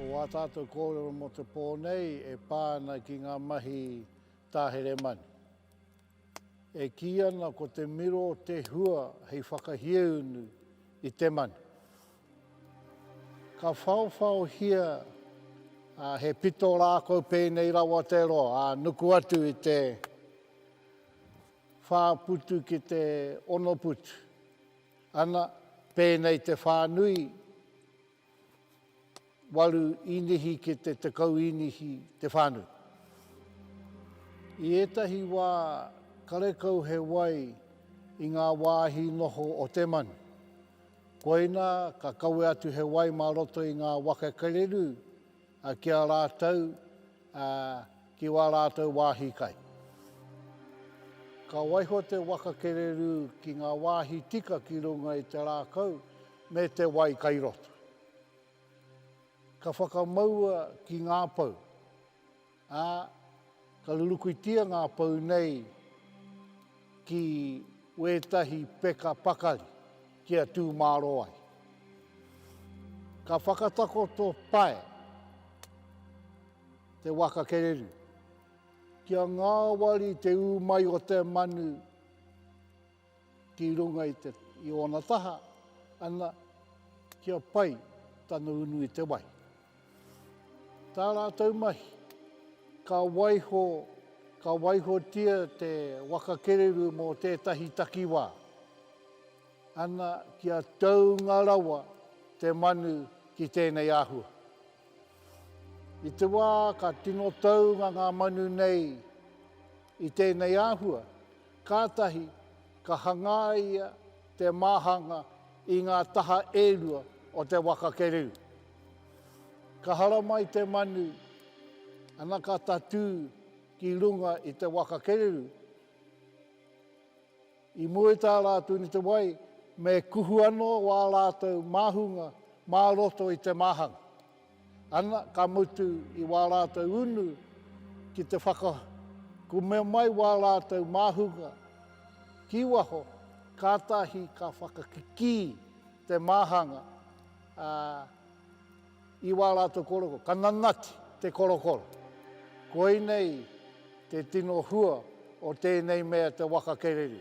wā tātou kōrero mo te pōnei e pāna ki ngā mahi tāhere mani. E ki ana ko te miro o te hua hei whakahiunu i te mani. Ka whauwhau hia he pito rākau pēnei rawa te roa, nuku atu i te whāputu ki te ono putu. Ana pēnei te whānui, walu inihi ki te tekau inihi te whānui. I etahi wā karekau he wai i ngā wāhi noho o te mani. Koina ka kaue atu he wai mā roto i ngā waka kareru ki a rātau, ki wā rātau wāhi kai. Ka waiho te waka kereru ki ngā wāhi tika ki runga i te rākau me te wai kai roto. Ka whakamaua ki ngā pau. Ka lulukuitia ngā pau nei ki wētahi peka pakari ki a tū māro ai. Ka whakatako tō pae te waka kereru. Kia ngā wari te umai o te manu ki runga i Onamata, ana kia pai tana unu i te wai. Tā rātou mahi, ka waiho tia te waka kereru mō tētahi takiwā. Ana kia tau ngā rawa te manu ki tēnei āhua. I te wā ka tino tau ngā manu nei i tēnei āhua, kātahi ka hangaia te māhanga i ngā taha ērua o te waka kereru. Ka hara mai te manu, ana ka tatu ki runga i te waka kereru. I mue tā rātou ni te wai, me kuhu anō wā rātou māhunga mā roto i te māhanga. Ana ka mutu i wā rātou unu ki te whaka, ku mea mai wā rātou māhunga ki waho, kātahi ka whakakiki te māhanga i wā rātou koroko, ka nanati te korokoro. Koinei te tino hua o tēnei mea te waka kereru.